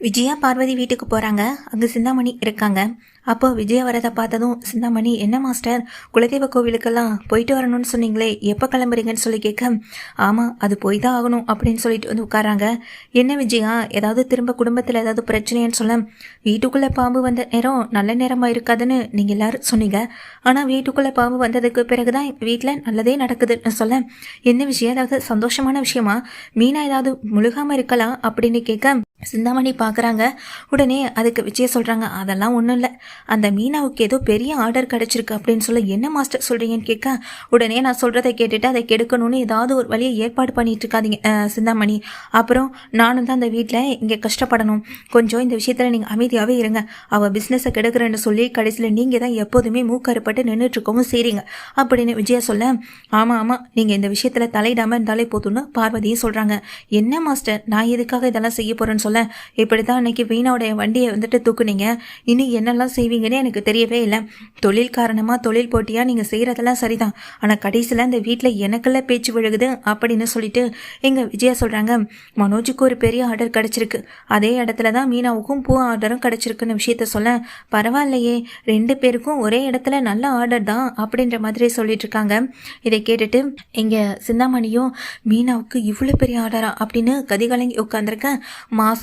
விஜயா பார்வதி வீட்டுக்கு போகிறாங்க. அங்கே சிந்தாமணி இருக்காங்க. அப்போ விஜயா வரதை பார்த்ததும் சிந்தாமணி, என்ன மாஸ்டர், குலதெய்வ கோவிலுக்கெல்லாம் போயிட்டு வரணும்னு சொன்னீங்களே, எப்போ கிளம்புறீங்கன்னு சொல்லி கேட்க, ஆமாம் அது போய் தான் ஆகணும் அப்படின்னு சொல்லிட்டு வந்து உட்காராங்க. என்ன விஜயா, ஏதாவது திரும்ப குடும்பத்தில் ஏதாவது பிரச்சனைன்னு சொல்ல, வீட்டுக்குள்ளே பாம்பு வந்த நேரம் நல்ல நேரமாக இருக்காதுன்னு நீங்கள் எல்லாரும் சொன்னீங்க. ஆனால் வீட்டுக்குள்ளே பாம்பு வந்ததுக்கு பிறகு தான் வீட்டில் நல்லதே நடக்குதுன்னு சொல்ல, என்ன விஷயம், ஏதாவது சந்தோஷமான விஷயமா, மீனா ஏதாவது முழுகாமல் இருக்கலாம் அப்படின்னு கேட்க சிந்தாமணி பார்க்குறாங்க. உடனே அதுக்கு விஜய சொல்கிறாங்க, அதெல்லாம் ஒன்றும் இல்லை, அந்த மீனாவுக்கு ஏதோ பெரிய ஆர்டர் கிடச்சிருக்கு அப்படின்னு சொல்ல, என்ன மாஸ்டர் சொல்கிறீங்கன்னு கேட்க, உடனே நான் சொல்கிறத கேட்டுட்டு அதை கெடுக்கணும்னு ஏதாவது ஒரு வழியை ஏற்பாடு பண்ணிட்டு இருக்காதீங்க சிந்தாமணி. அப்புறம் நானும் தான் அந்த வீட்டில் இங்கே கஷ்டப்படணும். கொஞ்சம் இந்த விஷயத்தில் நீங்கள் அமைதியாகவே இருங்க. அவள் பிஸ்னஸை கெடுக்கிறேன்னு சொல்லி கடைசியில் நீங்கள் தான் எப்போதுமே மூக்கறுப்பட்டு நின்றுட்டுருக்கவும் செய்கிறீங்க அப்படின்னு விஜயா சொல்ல, ஆமாம் ஆமாம், நீங்கள் இந்த விஷயத்தில் தலையிடாமல் இருந்தாலே போதும்னு பார்வதியும் சொல்கிறாங்க. என்ன மாஸ்டர், நான் எதுக்காக இதெல்லாம் செய்ய போகிறேன்னு சொல்ல, இப்படி தான் அன்னைக்கு வீணாவுடைய வண்டியை வந்துட்டு தூக்குனீங்க, இனி என்னெல்லாம் செய்வீங்கன்னு எனக்கு தெரியவே இல்லை. தொழில் காரணமாக தொழில் போட்டியாக நீங்கள் செய்கிறதெல்லாம் சரிதான், ஆனால் கடைசியில் இந்த வீட்டில் எனக்கெல்லாம் பேச்சு விழுகுது அப்படின்னு சொல்லிட்டு எங்கள் விஜயா சொல்கிறாங்க. மனோஜுக்கு ஒரு பெரிய ஆர்டர் கிடச்சிருக்கு, அதே இடத்துல தான் மீனாவுக்கும் பூ ஆர்டரும் கிடச்சிருக்குன்னு விஷயத்த சொல்ல, பரவாயில்லையே, 2 பேருக்கும் ஒரே இடத்துல நல்ல ஆர்டர் தான் அப்படின்ற மாதிரி சொல்லிட்டு இருக்காங்க. இதை கேட்டுட்டு எங்கள் சிந்தாமணியும், மீனாவுக்கு இவ்வளோ பெரிய ஆர்டரா அப்படின்னு கதிகலங்கி உட்காந்துருக்கேன். மாதம்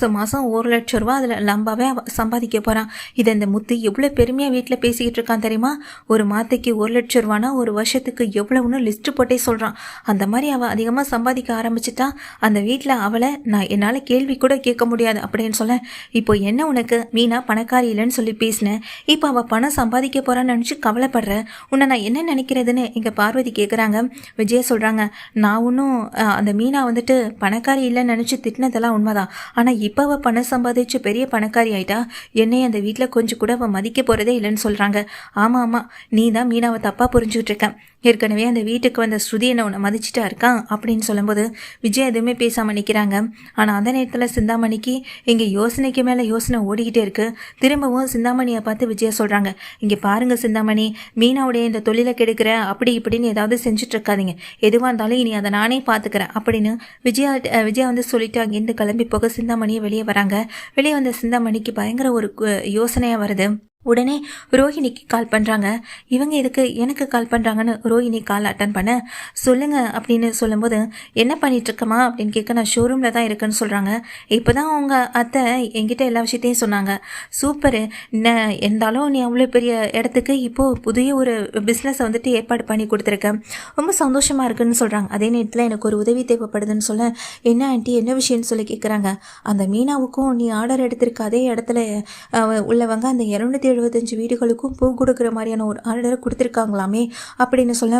1 லட்சம் ரூபா அதில் லம்பாவே சம்பாதிக்க போகிறான். இதை இந்த முத்து எவ்வளோ பெருமையாக வீட்டில் பேசிக்கிட்டு இருக்கான் தெரியுமா. ஒரு மாதத்துக்கு 1 லட்சம் ரூபானா ஒரு வருஷத்துக்கு எவ்வளவுன்னு லிஸ்ட்டு போட்டே சொல்கிறான். அந்த மாதிரி அவள் அதிகமாக சம்பாதிக்க ஆரம்பிச்சிட்டா அந்த வீட்டில் அவளை நான் என்னால் கேள்வி கூட கேட்க முடியாது அப்படின்னு சொல்ல, இப்போ என்ன உனக்கு மீனா பணக்காரி இல்லைன்னு சொல்லி பேசினேன், இப்போ அவள் பணம் சம்பாதிக்க போகிறான்னு நினச்சி கவலைப்படுற, உன்னை நான் என்ன நினைக்கிறதுன்னு எங்கள் பார்வதி கேட்குறாங்க. விஜயா சொல்கிறாங்க, நான் ஒன்றும் அந்த மீனா வந்துட்டு பணக்காரி இல்லைன்னு நினச்சி திட்டினதெல்லாம் உண்மைதான், ஆனால் இப்போ அவள் பணம் சம்பாதிச்சு பெரிய பணக்காரி ஆயிட்டா, என்னை அந்த வீட்டில் கொஞ்சம் கூட அவள் மதிக்க போகிறதே இல்லைன்னு சொல்கிறாங்க. ஆமாம் ஆமாம், நீ தான் மீனாவை தப்பாக புரிஞ்சுக்கிட்டு இருக்க. ஏற்கனவே அந்த வீட்டுக்கு வந்த ஸ்ருதி என்ன உன்னை மதிச்சுட்டா இருக்கான் அப்படின்னு சொல்லும்போது விஜய் எதுவுமே பேசாமல் நிற்கிறாங்க. ஆனால் அந்த நேரத்தில் சிந்தாமணிக்கு இங்கே யோசனைக்கு மேலே யோசனை ஓடிக்கிட்டே இருக்குது. திரும்பவும் சிந்தாமணியை பார்த்து விஜயா சொல்கிறாங்க, இங்கே பாருங்கள் சிந்தாமணி, மீனாவுடைய இந்த தொழிலை கெடுக்கிற அப்படி இப்படின்னு ஏதாவது செஞ்சுட்டு இருக்காதீங்க, எதுவாக இருந்தாலும் இனி அதை நானே பார்த்துக்கிறேன் அப்படின்னு விஜயா வந்து சொல்லிட்டு அங்கேருந்து கிளம்பி போக சிந்தாமணியை வெளியே வராங்க. வெளியே வந்த சிந்தாமணிக்கு பயங்கர ஒரு யோசனையாக வருது. உடனே ரோஹிணிக்கு கால் பண்ணுறாங்க. இவங்க எதுக்கு எனக்கு கால் பண்ணுறாங்கன்னு ரோஹிணி கால் அட்டன் பண்ண, சொல்லுங்கள் அப்படின்னு சொல்லும்போது, என்ன பண்ணிகிட்ருக்கமா அப்படின்னு கேட்க, நான் ஷோரூமில் தான் இருக்குன்னு சொல்கிறாங்க. இப்போ தான் அவங்க அத்தை என்கிட்ட எல்லா விஷயத்தையும் சொன்னாங்க. சூப்பரு, என்ன இருந்தாலும் நீ அவ்வளோ பெரிய இடத்துக்கு இப்போது புதிய ஒரு பிஸ்னஸை வந்துட்டு ஏற்பாடு பண்ணி கொடுத்துருக்கேன், ரொம்ப சந்தோஷமாக இருக்குன்னு சொல்கிறாங்க. அதே நேரத்தில் எனக்கு ஒரு உதவி தேவைப்படுதுன்னு சொல்ல, என்ன ஆண்டி என்ன விஷயம்னு சொல்லி கேட்குறாங்க. அந்த மீனாவுக்கும் நீ ஆர்டர் எடுத்திருக்க அதே இடத்துல உள்ளவங்க அந்த 275 வீடுகளுக்கும் பூ கொடுக்குற மாதிரியான ஒரு ஆர்டரை கொடுத்துருக்காங்களாமே அப்படின்னு சொல்ல,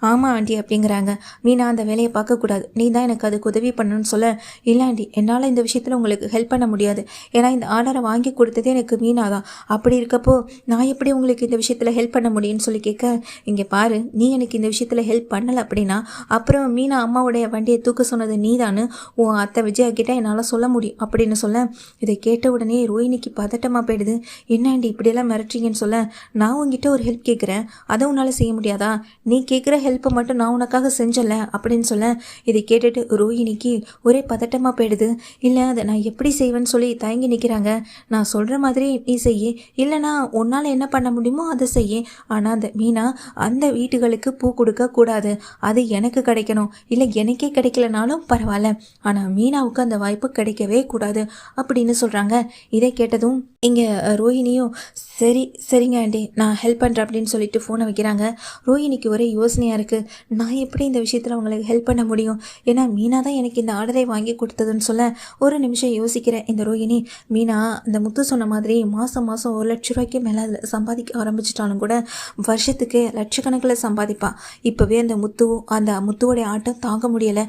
ஆமாம் ஆண்டி அப்படிங்கிறாங்க. மீனா அந்த வேலையை பார்க்கக்கூடாது, நீ தான் எனக்கு அதுக்கு உதவி பண்ணணும்னு சொல்ல, இல்லை ஆண்டி என்னால் இந்த விஷயத்தில் உங்களுக்கு ஹெல்ப் பண்ண முடியாது, ஏன்னா இந்த ஆர்டரை வாங்கி கொடுத்ததே எனக்கு மீனா தான், அப்படி இருக்கப்போ நான் எப்படி உங்களுக்கு இந்த விஷயத்தில் ஹெல்ப் பண்ண முடியும்னு சொல்லி கேட்க, இங்கே பாரு, நீ எனக்கு இந்த விஷயத்தில் ஹெல்ப் பண்ணலை அப்படின்னா அப்புறம் மீனா அம்மாவுடைய வண்டியை தூக்க சொன்னது நீ தானு உன் அத்தை விஜயா கிட்ட என்னால் சொல்ல முடியும் அப்படின்னு சொல்ல, இதை கேட்ட உடனே ரோஹிணிக்கு பதட்டமாக போயிடுது. என்ன ஆண்டி இப்படியெல்லாம் மிரட்டுறீங்கன்னு சொல்ல, நான் உங்ககிட்ட ஒரு ஹெல்ப் கேட்குறேன், அதை உன்னால் செய்ய முடியாதா, நீ கேட்குற ஹெல்ப்பை மட்டும் நான் உனக்காக செஞ்சல அப்படின்னு சொல்ல, இதை கேட்டுட்டு ரோஹிணிக்கு ஒரே பதட்டமாக போயிடுது. இல்லை அதை நான் எப்படி செய்வேன்னு சொல்லி தயங்கி நிற்கிறாங்க. நான் சொல்கிற மாதிரி நீ செய்ய, இல்லைனா உன்னால் என்ன பண்ண முடியுமோ அதை செய்ய, ஆனால் அந்த மீனா அந்த வீட்டுகளுக்கு பூ கொடுக்க கூடாது, அது எனக்கு கிடைக்கணும், இல்லை எனக்கே கிடைக்கலனாலும் பரவாயில்ல, ஆனால் மீனாவுக்கு அந்த வாய்ப்பு கிடைக்கவே கூடாது அப்படின்னு சொல்கிறாங்க. இதை கேட்டதும் இங்கே ரோஹிணியும், சரிங்க ஆண்டி நான் ஹெல்ப் பண்ணுறேன் அப்படின்னு சொல்லிட்டு ஃபோனை வைக்கிறாங்க. ரோஹிணிக்கு ஒரே யோசனையாக இருக்குது, நான் எப்படி இந்த விஷயத்தில் அவங்களுக்கு ஹெல்ப் பண்ண முடியும், ஏன்னா மீனா தான் எனக்கு இந்த ஆர்டரை வாங்கி கொடுத்ததுன்னு சொல்ல, ஒரு நிமிஷம் யோசிக்கிறேன். இந்த ரோஹிணி, மீனா இந்த முத்து சொன்ன மாதிரி மாதம் 1 லட்ச ரூபாய்க்கு மேலே அதில் சம்பாதிக்க ஆரம்பிச்சிட்டாலும் கூட வருஷத்துக்கு லட்சக்கணக்கில் சம்பாதிப்பாள். இப்போவே அந்த முத்துவோடைய ஆட்டம் தாங்க முடியலை,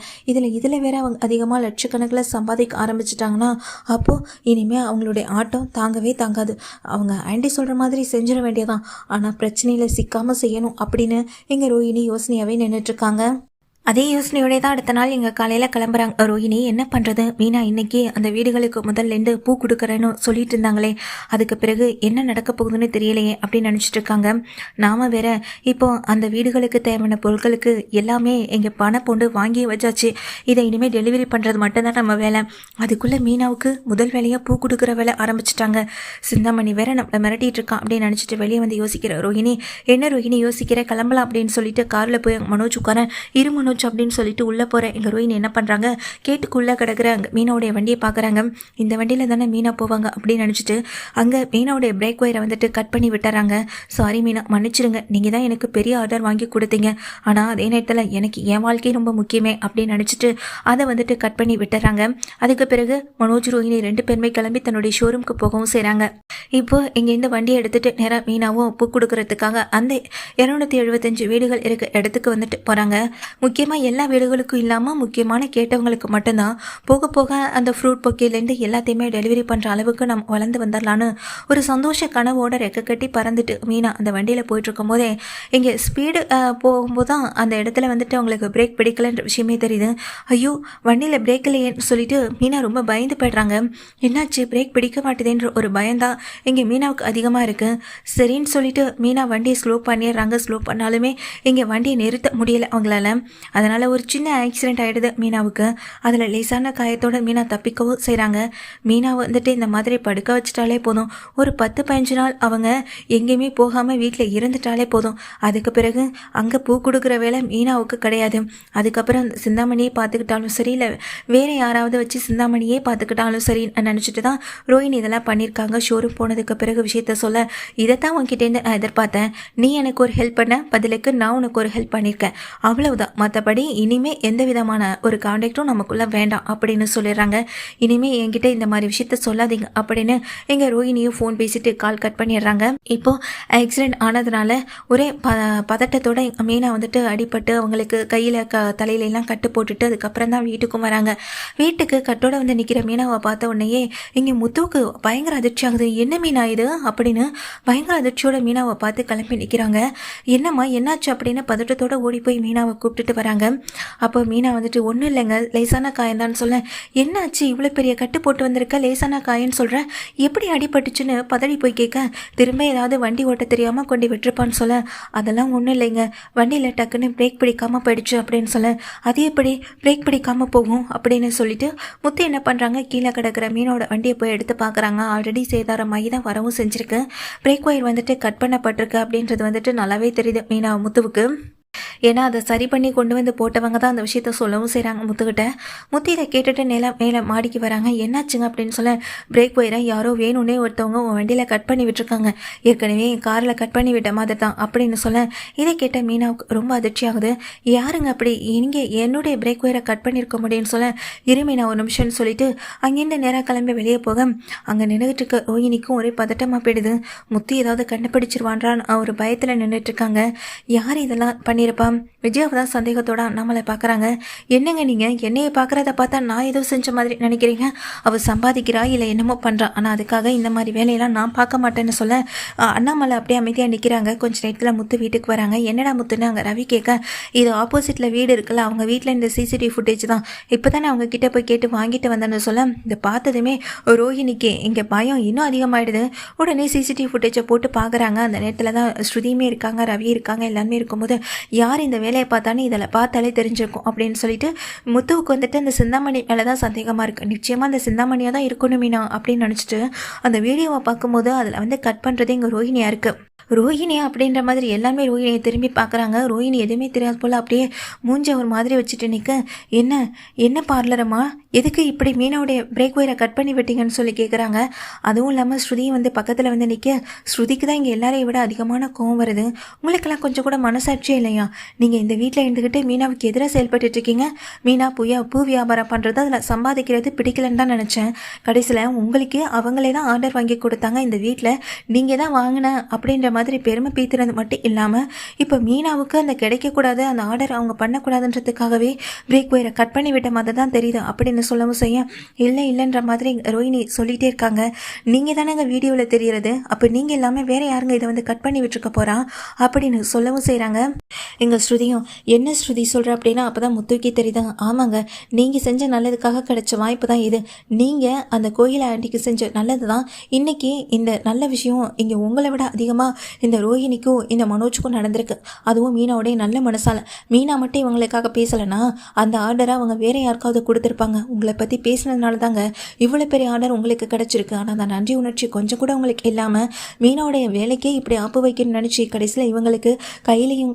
இதில் வேற அவங்க அதிகமாக லட்சக்கணக்கில் சம்பாதிக்க ஆரம்பிச்சிட்டாங்கன்னா அப்போது இனிமேல் அவங்களுடைய ஆட்டம் தாங்காது. அவங்க ஆண்டி சொல்கிற மாதிரி செஞ்சிட வேண்டியதான், ஆனால் பிரச்சனையில் சிக்காமல் செய்யணும் அப்படின்னு எங்கள் ரோஹிணி யோசனையாகவே நின்றுட்டுருக்காங்க. அதே யோசனையோட தான் அடுத்த நாள் எங்கள் காலையில் கிளம்புறாங்க ரோஹிணி. என்ன பண்ணுறது, மீனா இன்னைக்கு அந்த வீடுகளுக்கு முதல்லேருந்து பூ கொடுக்குறேன்னு சொல்லிட்டு இருந்தாங்களே, அதுக்கு பிறகு என்ன நடக்க போகுதுன்னு தெரியலையே அப்படின்னு நினச்சிட்டு இருக்காங்க. நாம் வேற இப்போ அந்த வீடுகளுக்கு தேவையான பொருட்களுக்கு எல்லாமே எங்கள் பணம் போண்டு வாங்கி வச்சாச்சு. இதை இனிமேல் டெலிவரி பண்ணுறது மட்டும்தான் நம்ம வேலை. அதுக்குள்ளே மீனாவுக்கு முதல் வேலையாக பூ கொடுக்குற வேலை ஆரம்பிச்சிட்டாங்க. சிந்தாமணி வேற நம்ம மிரட்டிட்டு இருக்கான் அப்படின்னு நினச்சிட்டு வெளியே வந்து யோசிக்கிற ரோஹிணி. என்ன ரோஹிணி யோசிக்கிற, கிளம்பலாம் அப்படின்னு சொல்லிட்டு காரில் போய் மனோஜ் உட்காரன். மனோஜ் அப்படின்னு சொல்லிட்டு உள்ளே போகிறேன். எங்கள் ரோஹினி என்ன பண்ணுறாங்க, கேட்டுக்குள்ளே கிடக்குறாங்க மீனாவுடைய வண்டியை பார்க்குறாங்க. இந்த வண்டியில் தானே மீனா போவாங்க அப்படின்னு நினச்சிட்டு அங்கே மீனாவுடைய பிரேக் ஒயரை வந்துட்டு கட் பண்ணி விட்டுறாங்க. சாரி மீனா, மன்னிச்சிடுங்க, நீங்கள் தான் எனக்கு பெரிய ஆர்டர் வாங்கி கொடுத்தீங்க, ஆனால் அதே நேரத்தில் எனக்கு என் வாழ்க்கை ரொம்ப முக்கியமே அப்படின்னு நினச்சிட்டு அதை வந்துட்டு கட் பண்ணி விட்டுறாங்க. அதுக்கு பிறகு மனோஜ் ரோஹினி 2 பேருமே கிளம்பி தன்னுடைய ஷோரூமுக்கு போகவும் செய்கிறாங்க. இப்போ இங்கேருந்து வண்டியை எடுத்துகிட்டு நேராக மீனாவும் பூ கொடுக்கறதுக்காக அந்த 275 வீடுகள் இருக்க இடத்துக்கு வந்துட்டு போகிறாங்க. முக்கியமாக எல்லா வீடுகளுக்கும் இல்லாமல் முக்கியமான கேட்டவங்களுக்கு மட்டும்தான் போக போக அந்த ஃப்ரூட் பொக்கேலேருந்து எல்லாத்தையுமே டெலிவரி பண்ணுற அளவுக்கு நம்ம வளர்ந்து வந்துடலான்னு ஒரு சந்தோஷ கனவோட ரெக்க கட்டி பறந்துட்டு மீனா அந்த வண்டியில் போயிட்டுருக்கும் போதே இங்கே ஸ்பீடு போகும்போது தான் அந்த இடத்துல வந்துட்டு அவங்களுக்கு பிரேக் பிடிக்கலன்ற விஷயமே தெரியுது. ஐயோ, வண்டியில் பிரேக் இல்லையேன்னு சொல்லிட்டு மீனா ரொம்ப பயந்து போய்ட்றாங்க. என்னாச்சு, பிரேக் பிடிக்க மாட்டேதுன்ற ஒரு பயம்தான் இங்கே மீனாவுக்கு அதிகமாக இருக்குது. சரின்னு சொல்லிட்டு மீனா வண்டியை ஸ்லோ பண்ணிடுறாங்க. ஸ்லோ பண்ணாலுமே இங்கே வண்டியை நிறுத்த முடியலை அவங்களால. அதனால் ஒரு சின்ன ஆக்சிடென்ட் ஆகிடுது மீனாவுக்கு. அதில் லேசான காயத்தோட மீனா தப்பிக்கவும் செய்கிறாங்க. மீனா வந்துட்டு இந்த மாதிரி படுக்க வச்சிட்டாலே போதும், ஒரு 10-15 நாள் அவங்க எங்கேயுமே போகாமல் வீட்டில் இருந்துட்டாலே போதும். அதுக்கு பிறகு அங்கே பூ கொடுக்குற வேலை மீனாவுக்கு கிடையாது. அதுக்கப்புறம் சிந்தாமணியே பார்த்துக்கிட்டாலும் சரி, இல்லை வேறு யாராவது வச்சு சிந்தாமணியே பார்த்துக்கிட்டாலும் சரி நினச்சிட்டு தான் ரோஹினி இதெல்லாம் பண்ணியிருக்காங்க. ஷோரூம் போனதுக்கு பிறகு விஷயத்த சொல்ல, இதைத்தான் உங்ககிட்டேருந்து நான் எதிர்பார்த்தேன், நீ எனக்கு ஒரு ஹெல்ப் பண்ண, பதிலுக்கு நான் உனக்கு ஒரு ஹெல்ப் பண்ணியிருக்கேன், அவ்வளவுதான், மற்றபடி இனிமேல் எந்த விதமான ஒரு கான்டாக்டும் நமக்குள்ளே வேண்டாம் அப்படின்னு சொல்லிடுறாங்க. இனிமேல் என்கிட்ட இந்த மாதிரி விஷயத்த சொல்லாதீங்க அப்படின்னு எங்கள் ரோஹினியும் ஃபோன் பேசிட்டு கால் கட் பண்ணிடுறாங்க. இப்போது ஆக்சிடென்ட் ஆனதுனால ஒரே பதட்டத்தோட மீனா வந்துட்டு அடிபட்டு அவங்களுக்கு கையில் தலையிலெல்லாம் கட்டு போட்டுட்டு அதுக்கப்புறம் தான் வீட்டுக்கும் வராங்க. வீட்டுக்கு கட்டோட வந்து நிற்கிற மீனாவை பார்த்த உடனேயே இங்கே முத்துவுக்கு பயங்கர அதிர்ச்சி ஆகுது. என்ன மீனா இது அப்படின்னு பயங்கர அதிர்ச்சியோட மீனாவை பார்த்து கிளம்பி நிற்கிறாங்க. என்னம்மா என்னாச்சு அப்படின்னு பதட்டத்தோட ஓடி போய் மீனாவை கூப்பிட்டுட்டு வராங்க. அப்போ மீனா வந்துட்டு ஒன்றும் இல்லைங்க, லேசான காயந்தான்னு சொல்ல, என்னாச்சு இவ்வளோ பெரிய கட்டு போட்டு வந்திருக்க, லேசான காயன்னு சொல்கிறேன், எப்படி அடிபட்டுச்சுன்னு பதறி போய் கேட்க, திரும்ப ஏதாவது வண்டி ஓட்ட தெரியாமல் கொண்டு விட்டுருப்பான்னு சொல்ல, அதெல்லாம் ஒன்றும் இல்லைங்க, வண்டியில் டக்குன்னு பிரேக் பிடிக்காமல் போயிடுச்சு அப்படின்னு சொல்ல, அது எப்படி பிரேக் பிடிக்காமல் போகும் அப்படின்னு சொல்லிட்டு முத்து என்ன பண்ணுறாங்க, கீழே கிடக்கிற மீனோட வண்டியை போய் எடுத்து பார்க்குறாங்க. ஆல்ரெடி சேதாரமாகி தான் வரவும் செஞ்சுருக்கு. பிரேக் ஒயர் வந்துட்டு கட் பண்ணப்பட்டிருக்கு அப்படின்றது வந்துட்டு நல்லாவே தெரியுது மீனா முத்துவுக்கு. ஏன்னா அதை சரி பண்ணி கொண்டு வந்து போட்டவங்க தான் அந்த விஷயத்த சொல்லவும் செய்கிறாங்க முத்துக்கிட்ட. முத்து இதை கேட்டுட்டு மேலே மாடிக்கு வராங்க. என்னாச்சுங்க அப்படின்னு சொல்ல, பிரேக் ஒயரை யாரோ வேணும்னே ஒருத்தவங்க உன் வண்டியில் கட் பண்ணி விட்டுருக்காங்க, ஏற்கனவே என் காரில் கட் பண்ணி விட்ட மாதிரி தான் அப்படின்னு சொல்ல, இதை கேட்ட மீனாவுக்கு ரொம்ப அதிர்ச்சி ஆகுது. யாருங்க அப்படி இங்கே என்னுடைய பிரேக் ஒயரை கட் பண்ணியிருக்க முடியும்னு சொல்ல, இருமீனா ஒரு நிமிஷம்னு சொல்லிட்டு அங்கேருந்து நேராக கிளம்பி வெளியே போக அங்கே நின்றுட்டு இருக்க ரோஹினிக்கும் ஒரே பதட்டமாக போயிடுது. முத்து ஏதாவது கண்டுபிடிச்சிருவான்றான்னு ஒரு பயத்தில் நின்றுட்டுருக்காங்க. யார் இதெல்லாம் பண்ணியிருப்பா? விஜயாவை தான் சந்தேகத்தோட நம்மளை பார்க்குறாங்க. என்னங்க நீங்கள் என்னையை பார்க்குறத பார்த்தா நான் ஏதோ செஞ்ச மாதிரி நினைக்கிறீங்க? அவள் சம்பாதிக்கிறா இல்லை என்னமோ பண்ணுறா, ஆனால் அதுக்காக இந்த மாதிரி வேலையெல்லாம் நான் பார்க்க மாட்டேன்னு சொல்ல அண்ணாமலை அப்படியே அமைதியாக நிற்கிறாங்க. கொஞ்சம் நேரத்தில் முத்து வீட்டுக்கு வராங்க. என்னடா முத்துன்னு அங்கே ரவி கேட்க, இது ஆப்போசிட்டில் வீடு இருக்குல்ல, அவங்க வீட்டில் இந்த சிசிடிவி ஃபுட்டேஜ் தான் இப்போ தானே அவங்க கிட்டே போய் கேட்டு வாங்கிட்டு வந்தேன்னு சொல்ல, இதை பார்த்ததுமே ரோஹினிக்கு இங்கே பயம் இன்னும் அதிகமாகிடுது. உடனே சிசிடிவி ஃபுட்டேஜை போட்டு பார்க்குறாங்க. அந்த நேரத்தில் தான் ஸ்ருதியுமே இருக்காங்க, ரவி இருக்காங்க. எல்லாருமே இருக்கும்போது யார் இந்த வேலையை பார்த்தானே இதில் பார்த்தாலே தெரிஞ்சிருக்கும் அப்படின்னு சொல்லிட்டு முத்துவுக்கு வந்துட்டு அந்த சிந்தாமணி மேலே தான் சந்தேகமாக இருக்குது. நிச்சயமாக அந்த சிந்தாமணியாக தான் இருக்கணும் மீனா அப்படின்னு நினச்சிட்டு அந்த வீடியோவை பார்க்கும்போது அதில் வந்து கட் பண்ணுறது இங்கே ரோஹினியாக இருக்குது. ரோஹினியா அப்படின்ற மாதிரி எல்லாமே ரோஹினியை திரும்பி பார்க்குறாங்க. ரோஹினி எதுவுமே தெரியாது போல் அப்படியே மூஞ்ச ஒரு மாதிரி வச்சுட்டு நிற்க, என்ன பார்லரம்மா, எதுக்கு இப்படி மீனாவுடைய பிரேக் ஒயரை கட் பண்ணி விட்டீங்கன்னு சொல்லி கேட்குறாங்க. அதுவும் இல்லாமல் ஸ்ருதியும் வந்து பக்கத்தில் வந்து நிற்க, ஸ்ருதிக்கு தான் இங்கே எல்லாரையும் விட அதிகமான கோவம் வருது. உங்களுக்கெல்லாம் கொஞ்சம் கூட மனசாட்சியே இல்லையா? நீங்கள் இந்த வீட்டில் இருந்துக்கிட்டு மீனாவுக்கு எதிராக செயல்பட்டு இருக்கீங்க. மீனா பூ வியாபாரம் பண்ணுறது, அதில் சம்பாதிக்கிறது பிடிக்கலன்னு தான் நினச்சேன். கடைசியில் உங்களுக்கு அவங்களே தான் ஆர்டர் வாங்கி கொடுத்தாங்க. இந்த வீட்டில் நீங்கள் தான் வாங்கின அப்படின்ற மாதிரி பெருமை பீத்துறது மட்டும் இல்லாமல் இப்போ மீனாவுக்கு அந்த கிடைக்கக்கூடாது, அந்த ஆர்டர் அவங்க பண்ணக்கூடாதுன்றதுக்காகவே பிரேக் ஒயரை கட் பண்ணி விட்ட மாதிரி தான் தெரியுது அப்படின்னு சொல்லவும் செய்ய, இல்லைன்ற மாதிரி ரோஹினி சொல்லிகிட்டே இருக்காங்க. நீங்கள் தானேங்க வீடியோவில் தெரியறது, அப்போ நீங்கள் எல்லாமே வேறு யாருங்க இதை வந்து கட் பண்ணி விட்டுருக்க போகிறா அப்படின்னு சொல்லவும் செய்கிறாங்க. எங்கள் ஸ்ருதியும் என்ன ஸ்ருதி சொல்கிற அப்படின்னா அப்போ தான் முத்துக்கே தெரியுதாங்க. ஆமாங்க, நீங்கள் செஞ்ச நல்லதுக்காக கிடைச்ச வாய்ப்பு தான் இது. நீங்கள் அந்த கோயில் ஆண்டிக்கு செஞ்ச நல்லது தான் இன்றைக்கி இந்த நல்ல விஷயம் இங்கே உங்களை விட அதிகமாக இந்த ரோஹிணிக்கும் இந்த மனோஜுக்கும் நடந்திருக்கு. அதுவும் மீனாவுடைய நல்ல மனசால். மீனா மட்டும் இவங்களுக்காக பேசலைன்னா அந்த ஆர்டரை அவங்க வேற யாருக்காவது கொடுத்துருப்பாங்க. உங்களை பற்றி பேசினதுனால தாங்க இவ்வளோ பெரிய ஆர்டர் உங்களுக்கு கிடச்சிருக்கு. ஆனால் அந்த நன்றி உணர்ச்சி கொஞ்சம் கூட உங்களுக்கு இல்லாமல் மீனாவுடைய வேலைக்கே இப்படி ஆப்பு வைக்கணும்னு நினச்சி கடைசியில் இவங்களுக்கு கையிலையும்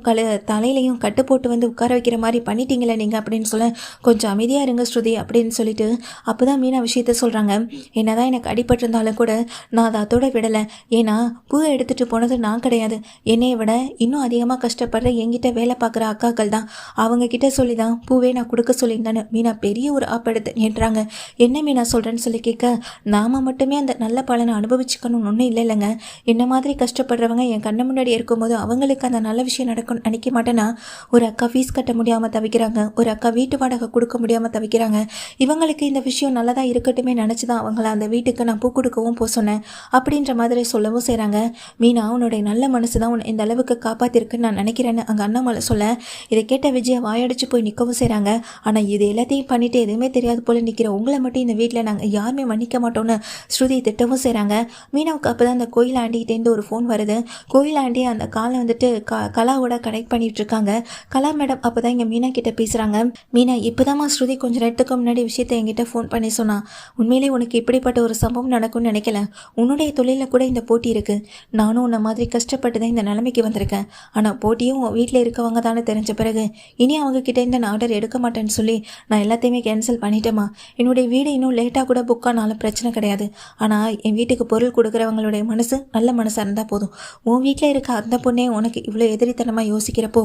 தலையிலையும் கட்டு போட்டு வந்து உட்கார வைக்கிற மாதிரி பண்ணிட்டீங்களே நீங்கள் அப்படின்னு சொல்ல, கொஞ்சம் அமைதியாக இருங்க ஸ்ருதி அப்படின்னு சொல்லிட்டு அப்போ தான் மீனா விஷயத்த சொல்கிறாங்க. என்னதான் எனக்கு அடிபட்டிருந்தாலும் கூட நான் அதை அதோட விடலை. ஏன்னா பூவை எடுத்துகிட்டு போனது நான் கிடையாது. என்னையை விட இன்னும் அதிகமாக கஷ்டப்படுற என்கிட்ட வேலை பார்க்குற அக்காக்கள் தான். அவங்கக்கிட்ட சொல்லி தான் பூவே நான் கொடுக்க சொல்லியிருந்தேன்னு மீனா பெரிய ஒரு ஆப்பெடுத்து ஏன்றாங்க. என்ன மீனா சொல்கிறேன்னு சொல்லி கேட்க, நாம் மட்டுமே அந்த நல்ல பலனை அனுபவிச்சுக்கணும்னு ஒன்றும் இல்லைங்க. என்ன மாதிரி கஷ்டப்படுறவங்க என் கண்ணு முன்னாடி இருக்கும்போது அவங்களுக்கு அந்த நல்ல விஷயம் நடக்கும்னு நினைக்க மாட்டேன்னா, ஒரு அக்கா ஃபீஸ் கட்ட முடியாமல் தவிக்கிறாங்க, ஒரு அக்கா வீட்டு வாடகை கொடுக்க முடியாமல் தவிக்கிறாங்க. இவங்களுக்கு இந்த விஷயம் நல்லதாக இருக்கட்டுமே நினச்சி தான் அவங்கள அந்த வீட்டுக்கு நான் பூ கொடுக்கவும் போக சொன்னேன் அப்படின்ற மாதிரி சொல்லவும் செய்கிறாங்க. மீனா உன்னுடைய நல்ல மனசு தான் உன்னை இந்த அளவுக்கு காப்பாற்றிருக்குன்னு நான் நினைக்கிறேன்னு அங்கே அண்ணாமலை சொல்ல, இதை கேட்ட விஜயை வாயடிச்சு போய் நிற்கவும் செய்கிறாங்க. ஆனால் இது எல்லாத்தையும் பண்ணிட்டு எதுவுமே தெரியாது போல நிற்கிற உங்களை மட்டும் இந்த வீட்டில் நாங்கள் யாருமே மன்னிக்க மாட்டோம்னு ஸ்ருதி திட்டவும் செய்கிறாங்க. மீனாவுக்கு அப்போ தான் அந்த கோயில் ஆண்டிகிட்டேருந்து ஒரு ஃபோன் வருது. கோயில் ஆண்டி அந்த காலை வந்துட்டு கலாவோட கனெக்ட் பண்ணிட்டு இருக்காங்க. கலா மேடம் அப்போ தான் இங்கே மீனா கிட்ட பேசுகிறாங்க. மீனா இப்போதாம்மா ஸ்ருதி கொஞ்சம் நேரத்துக்கு முன்னாடி விஷயத்தை என்கிட்ட ஃபோன் பண்ணி சொன்னா. உண்மையிலே உனக்கு இப்படிப்பட்ட ஒரு சம்பவம் நடக்கும்னு நினைக்கல. உன்னுடைய தொழிலில் கூட இந்த போட்டி இருக்குது. நானும் உன்னை மாதிரி கஷ்டப்பட்டு தான் இந்த நிலைமைக்கு வந்திருக்கேன். ஆனால் போட்டியும் வீட்டில் இருக்கவங்க தானே தெரிஞ்ச பிறகு இனி அவங்கக்கிட்ட இந்த நான் ஆர்டர் எடுக்க மாட்டேன்னு சொல்லி நான் எல்லாத்தையுமே கேன்சல் பண்ணிட்டேம்மா. என்னுடைய வீடு இன்னும் லேட்டாக கூட புக் ஆனாலும் பிரச்சனை கிடையாது. ஆனால் என் வீட்டுக்கு பொருள் கொடுக்குறவங்களுடைய மனசு நல்ல மனசாக இருந்தால் போதும். உன் வீட்டில் இருக்க அந்த பொண்ணே உனக்கு இவ்வளோ எதிரித்தனமாக யோசிக்கிறப்போ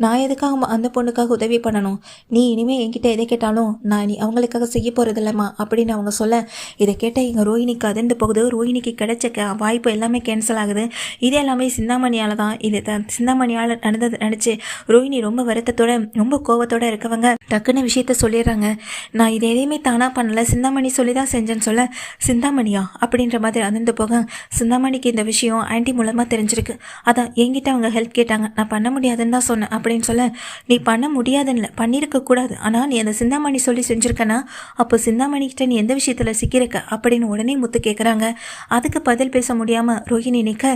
நான் எதுக்காக அந்த பொண்ணுக்காக உதவி பண்ணணும்? நீ இனிமேல் என்கிட்ட எதை கேட்டாலும் நான் நீ அவங்களுக்காக செய்ய போகிறது இல்லைம்மா அப்படின்னு அவங்க சொல்ல, இதை கேட்ட எங்கள் ரோஹிணிக்கு அதிர்ந்து போகுது. ரோஹிணிக்கு கிடைச்ச வாய்ப்பு எல்லாமே கேன்சல் ஆகுது. இது எல்லாமே சிந்தாமணியால் தான். இது சிந்தாமணியால் நடந்தது நினச்சி ரோஹிணி ரொம்ப வருத்தத்தோட ரொம்ப கோவத்தோடு இருக்கவங்க டக்குன்னு விஷயத்த சொல்லிடுறாங்க. நான் இது எதையுமே தானாக பண்ணலை, சிந்தாமணி சொல்லி தான் செஞ்சேன்னு சொல்ல, சிந்தாமணியா அப்படின்ற மாதிரி அதிர்ந்து போக, சிந்தாமணிக்கு இந்த விஷயம் ஆன்டி மூலமாக தெரிஞ்சிருக்கு. அதான் என்கிட்ட அவங்க ஹெல்ப் கேட்டாங்க. நான் பண்ண முடியாதுன்னு தான் சொன்னேன் அப்படின்னு சொல்ல, நீ பண்ண முடியாதுன்னு இல்லை, பண்ணியிருக்கக்கூடாது. ஆனால் நீ அந்த சிந்தாமணி சொல்லி செஞ்சுருக்கனா அப்போ சிந்தாமணிக்கிட்ட நீ எந்த விஷயத்தில் சிக்கியிருக்க அப்படின்னு உடனே முத்து கேட்குறாங்க. அதுக்கு பதில் பேச முடியாமல் ரோஹிணி நிற்க,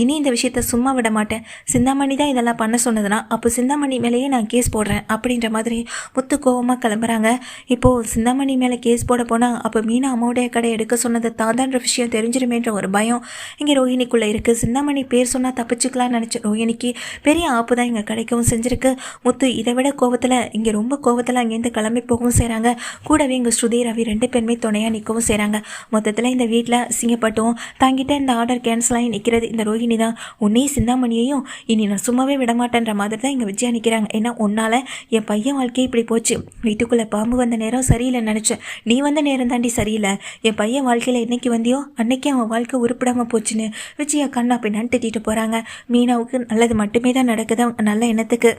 இனி இந்த விஷயத்த சும்மா விட மாட்டேன். சிந்தாமணி தான் இதெல்லாம் பண்ண சொன்னதுன்னா அப்போ சிந்தாமணி மேலேயே நான் கேஸ் போடுறேன் அப்படின்ற மாதிரி முத்து கோவமாக கிளம்புறாங்க. இப்போது சிந்தாமணி மேலே கேஸ் போட போனால் அப்போ மீனா அம்மாவுடைய கடை எடுக்க சொன்னது தாதான்ற விஷயம் தெரிஞ்சிருமேன்ற ஒரு பயம் இங்கே ரோஹிணிக்குள்ளே இருக்குது. சிந்தாமணி பேர் சொன்னால் தப்பிச்சுக்கலாம்னு நினச்ச ரோஹிணிக்கு பெரிய ஆப்பு தான் இங்கே கிடைக்கவும் செஞ்சுருக்கு. முத்து இதை விட கோவத்தில் இங்கே ரொம்ப கோவத்தில் அங்கேருந்து கிளம்பி போகவும் செய்கிறாங்க. கூடவே இங்கே ஸ்ருதி ரவி 2 பேருமே துணையாக நிற்கவும் செய்கிறாங்க. மொத்தத்தில் இந்த வீட்டில் சிங்கப்பட்டும் தாங்கிட்ட இந்த ஆர்டர் கேன்சல் ஆகி நிற்கிறது இந்த ரோஹிணி தான். உன்னே சிந்தாமணியையும் இனி நான் சும்மாவே விடமாட்டேன்ற மாதிரி தான் இங்கே விஜயா நிற்கிறாங்க. ஏன்னா உன்னால் என் பையன் வாழ்க்கையே இப்படி போச்சு. வீட்டுக்குள்ளே பாம்பு வந்த நேரம் சரியில்லைன்னு நினச்சேன், நீ வந்த நேரம் தாண்டி சரியில்லை. என் பையன் வாழ்க்கையில் என்னைக்கு வந்தியோ அன்னைக்கு அவன் வாழ்க்கை உருப்பிடாமல் போச்சுன்னு விஜயா கண்ணா பின்னான்னு திட்டிட்டு போகிறாங்க. மீனாவுக்கு நல்லது மட்டுமே தான் நடக்குது அவங்க நல்ல எண்ணத்துக்கு.